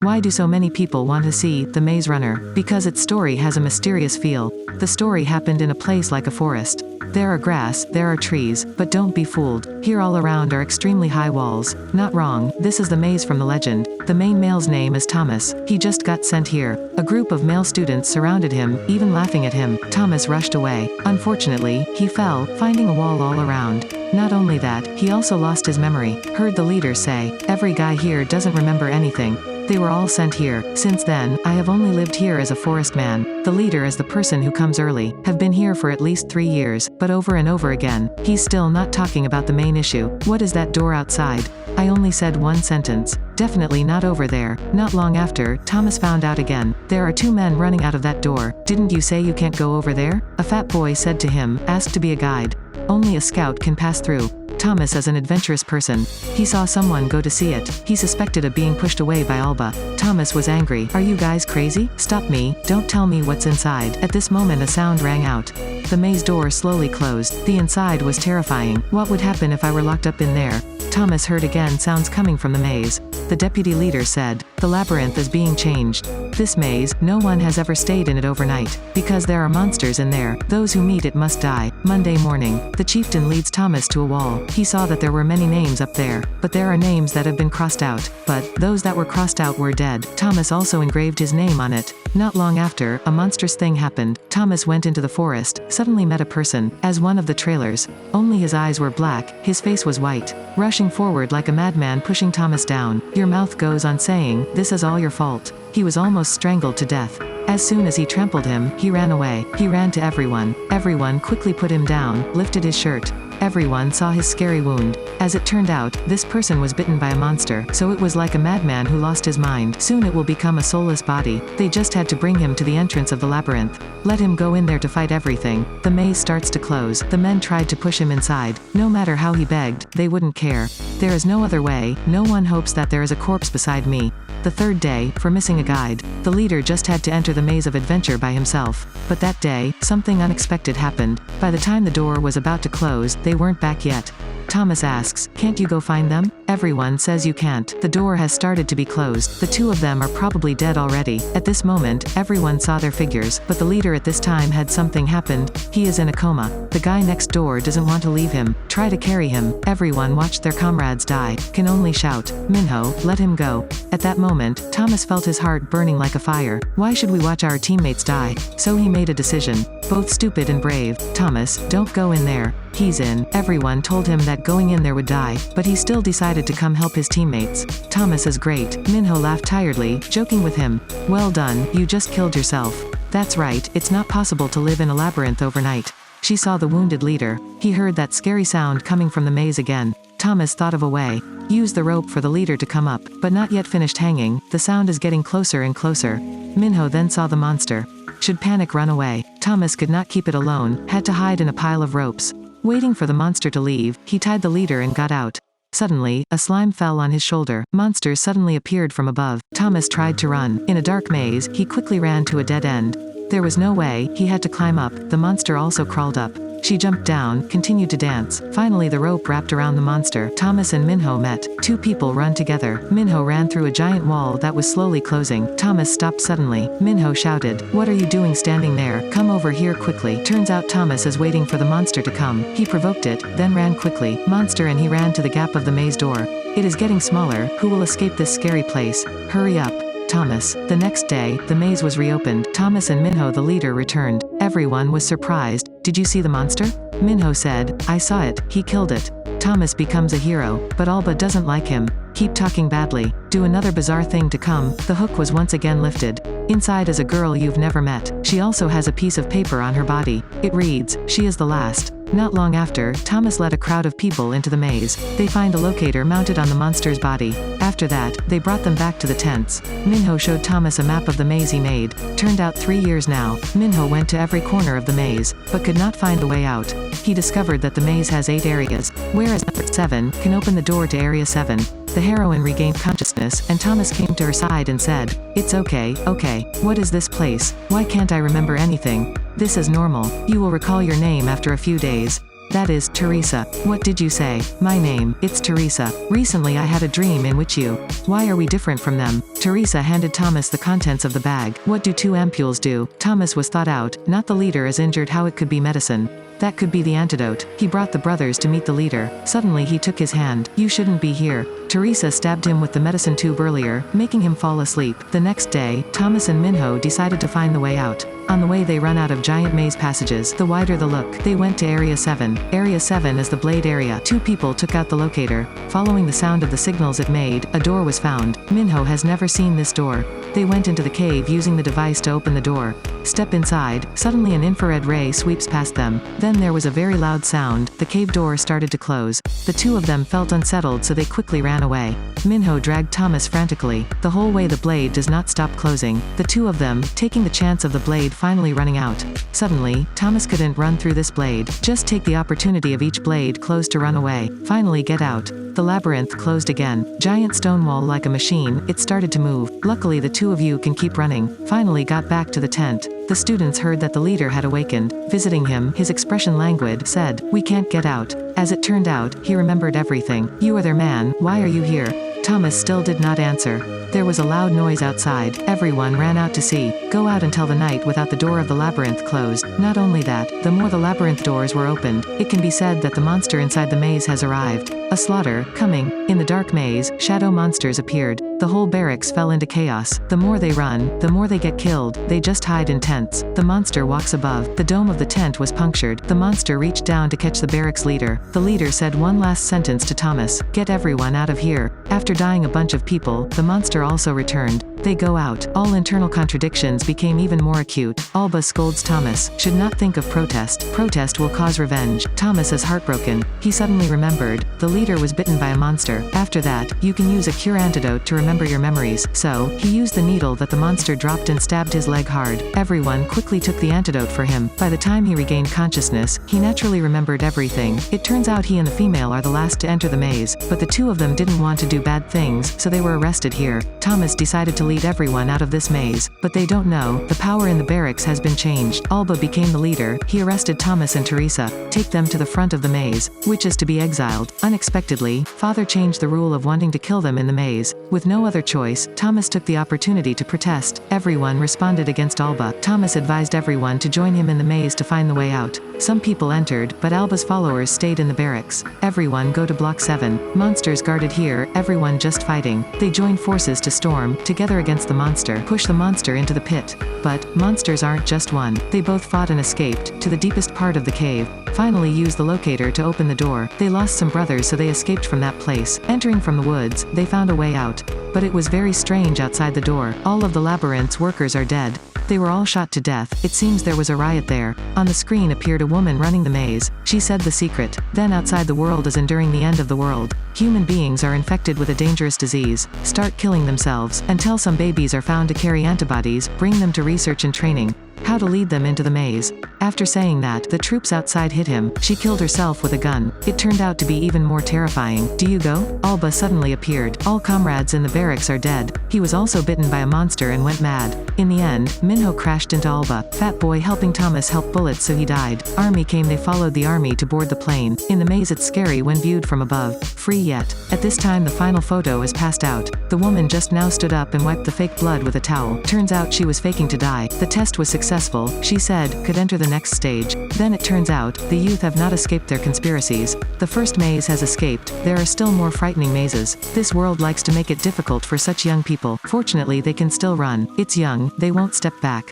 Why do so many people want to see The Maze Runner? Because its story has a mysterious feel. The story happened in a place like a forest. There are grass, there are trees, but don't be fooled. Here all around are extremely high walls. Not wrong, this is the maze from the legend. The main male's name is Thomas. He just got sent here. A group of male students surrounded him, even laughing at him. Thomas rushed away. Unfortunately, he fell, finding a wall all around. Not only that, he also lost his memory. Heard the leader say, "Every guy here doesn't remember anything. They were all sent here. Since then, I have only lived here as a forest man. The leader is the person who comes early. Have been here for at least 3 years, but over and over again, he's still not talking about the main issue. What is that door outside? I only said one sentence. Definitely not over there." Not long after, Thomas found out again. There are 2 men running out of that door. "Didn't you say you can't go over there?" A fat boy said to him, "Asked to be a guide. Only a scout can pass through." Thomas is an adventurous person. He saw someone go to see it. He suspected of being pushed away by Alba. Thomas was angry. "Are you guys crazy? Stop me, don't tell me what's inside." At this moment a sound rang out. The maze door slowly closed. The inside was terrifying. What would happen if I were locked up in there? Thomas heard again sounds coming from the maze. The deputy leader said, "The labyrinth is being changed. This maze, no one has ever stayed in it overnight. Because there are monsters in there. Those who meet it must die." Monday morning, the chieftain leads Thomas to a wall. He saw that there were many names up there. But there are names that have been crossed out. But, those that were crossed out were dead. Thomas also engraved his name on it. Not long after, a monstrous thing happened. Thomas went into the forest, suddenly met a person, as one of the trailers. Only his eyes were black, his face was white. Rushing forward like a madman pushing Thomas down. Your mouth goes on saying, "This is all your fault." He was almost strangled to death. As soon as he trampled him, he ran away. He ran to everyone. Everyone quickly put him down, lifted his shirt. Everyone saw his scary wound. As it turned out, this person was bitten by a monster, so it was like a madman who lost his mind. Soon it will become a soulless body. They just had to bring him to the entrance of the labyrinth. Let him go in there to fight everything. The maze starts to close. The men tried to push him inside. No matter how he begged, they wouldn't care. There is no other way. No one hopes that there is a corpse beside me. The third day, for missing a guide. The leader just had to enter the maze of adventure by himself. But that day, something unexpected happened. By the time the door was about to close, they weren't back yet. Thomas asks, "Can't you go find them?" Everyone says you can't. The door has started to be closed. The 2 of them are probably dead already. At this moment, everyone saw their figures, but the leader at this time had something happened. He is in a coma. The guy next door doesn't want to leave him. Try to carry him. Everyone watched their comrades die. Can only shout, "Minho, let him go." At that moment, Thomas felt his heart burning like a fire. Why should we watch our teammates die? So he made a decision. Both stupid and brave. "Thomas, don't go in there. He's in." Everyone told him that going in there would die, but he still decided to come help his teammates. "Thomas is great." Minho laughed tiredly, joking with him. "Well done, you just killed yourself." "That's right, it's not possible to live in a labyrinth overnight." She saw the wounded leader. He heard that scary sound coming from the maze again. Thomas thought of a way. Use the rope for the leader to come up, but not yet finished hanging. The sound is getting closer and closer. Minho then saw the monster. Should panic run away. Thomas could not keep it alone, had to hide in a pile of ropes. Waiting for the monster to leave, he tied the leader and got out. Suddenly, a slime fell on his shoulder. Monsters suddenly appeared from above. Thomas tried to run. In a dark maze, he quickly ran to a dead end. There was no way, he had to climb up. The monster also crawled up. She jumped down, continued to dance. Finally the rope wrapped around the monster. Thomas and Minho met. 2 people run together. Minho ran through a giant wall that was slowly closing. Thomas stopped suddenly. Minho shouted, "What are you doing standing there? Come over here quickly." Turns out Thomas is waiting for the monster to come. He provoked it, then ran quickly. Monster and he ran to the gap of the maze door. It is getting smaller. Who will escape this scary place? Hurry up. Thomas. The next day, the maze was reopened. Thomas and Minho the leader returned. Everyone was surprised. "Did you see the monster?" Minho said, "I saw it, he killed it." Thomas becomes a hero, but Alba doesn't like him. Keep talking badly. Do another bizarre thing to come. The hook was once again lifted. Inside is a girl you've never met. She also has a piece of paper on her body. It reads, "She is the last." Not long after, Thomas led a crowd of people into the maze. They find a locator mounted on the monster's body. After that, they brought them back to the tents. Minho showed Thomas a map of the maze he made. Turned out 3 years now, Minho went to every corner of the maze, but could not find a way out. He discovered that the maze has 8 areas, whereas number 7 can open the door to area 7. The heroine regained consciousness, and Thomas came to her side and said, "It's okay, okay. What is this place? Why can't I remember anything? This is normal. You will recall your name after a few days." That is, Teresa. What did you say? My name, it's Teresa. Recently I had a dream in which you. Why are we different from them? Teresa handed Thomas the contents of the bag. What do 2 ampules do? Thomas was thought out. Not the leader is injured, how it could be medicine. That could be the antidote. He brought the brothers to meet the leader. Suddenly he took his hand. You shouldn't be here. Teresa stabbed him with the medicine tube earlier, making him fall asleep. The next day, Thomas and Minho decided to find the way out. On the way they run out of giant maze passages. The wider the look. They went to Area 7. Area 7 is the blade area. 2 people took out the locator. Following the sound of the signals it made, a door was found. Minho has never seen this door. They went into the cave using the device to open the door. Step inside. Suddenly an infrared ray sweeps past them. Then there was a very loud sound. The cave door started to close. The 2 of them felt unsettled, so they quickly ran away. Minho dragged Thomas frantically. The whole way the blade does not stop closing. The 2 of them, taking the chance of the blade finally running out. Suddenly, Thomas couldn't run through this blade. Just take the opportunity of each blade closed to run away. Finally get out. The labyrinth closed again. Giant stone wall like a machine, it started to move. Luckily the 2 of you can keep running. Finally got back to the tent. The students heard that the leader had awakened. Visiting him, his expression languid, said, "We can't get out." As it turned out, he remembered everything. "You are their man, why are you here?" Thomas still did not answer. There was a loud noise outside. Everyone ran out to see. Go out until the night without the door of the labyrinth closed. Not only that, the more the labyrinth doors were opened, it can be said that the monster inside the maze has arrived. A slaughter, coming. In the dark maze, shadow monsters appeared. The whole barracks fell into chaos. The more they run, the more they get killed. They just hide in tents. The monster walks above. The dome of the tent was punctured. The monster reached down to catch the barracks leader. The leader said one last sentence to Thomas. Get everyone out of here. After dying a bunch of people, the monster also returned. They go out. All internal contradictions became even more acute. Alba scolds Thomas. Should not think of protest. Protest will cause revenge. Thomas is heartbroken. He suddenly remembered. The leader was bitten by a monster. After that, you can use a cure antidote to remember your memories. So, he used the needle that the monster dropped and stabbed his leg hard. Everyone quickly took the antidote for him. By the time he regained consciousness, he naturally remembered everything. It turns out he and the female are the last to enter the maze, but the 2 of them didn't want to do bad things, so they were arrested here. Thomas decided to lead everyone out of this maze, but they don't know, the power in the barracks has been changed. Alba became the leader. He arrested Thomas and Teresa. Take them to the front of the maze, which is to be exiled. Unexpectedly, Father changed the rule of wanting to kill them in the maze. With no other choice, Thomas took the opportunity to protest. Everyone responded against Alba. Thomas advised everyone to join him in the maze to find the way out. Some people entered, but Alba's followers stayed in the barracks. Everyone go to Block 7. Monsters guarded here, everyone just fighting. They joined forces to storm, together against the monster, push the monster into the pit. But, monsters aren't just one. They both fought and escaped, to the deepest part of the cave. Finally used the locator to open the door. They lost some brothers, so they escaped from that place. Entering from the woods, they found a way out. But it was very strange outside the door. All of the labyrinth's workers are dead. They were all shot to death. It seems there was a riot there. On the screen appeared a woman running the maze. She said the secret. Then outside the world is enduring the end of the world. Human beings are infected with a dangerous disease. Start killing themselves. Until some babies are found to carry antibodies, bring them to research and training. How to lead them into the maze. After saying that, the troops outside hit him. She killed herself with a gun. It turned out to be even more terrifying. Do you go? Alba suddenly appeared. All comrades in the barracks are dead. He was also bitten by a monster and went mad. In the end, Minho crashed into Alba. Fat boy helping Thomas help bullets, so he died. Army came. They followed the army to board the plane. In the maze it's scary when viewed from above. Free yet. At this time the final photo is passed out. The woman just now stood up and wiped the fake blood with a towel. Turns out she was faking to die. The test was successful. She said, could enter the next stage. Then it turns out, the youth have not escaped their conspiracies. The first maze has escaped. There are still more frightening mazes. This world likes to make it difficult for such young people. Fortunately they can still run. It's young, they won't step back.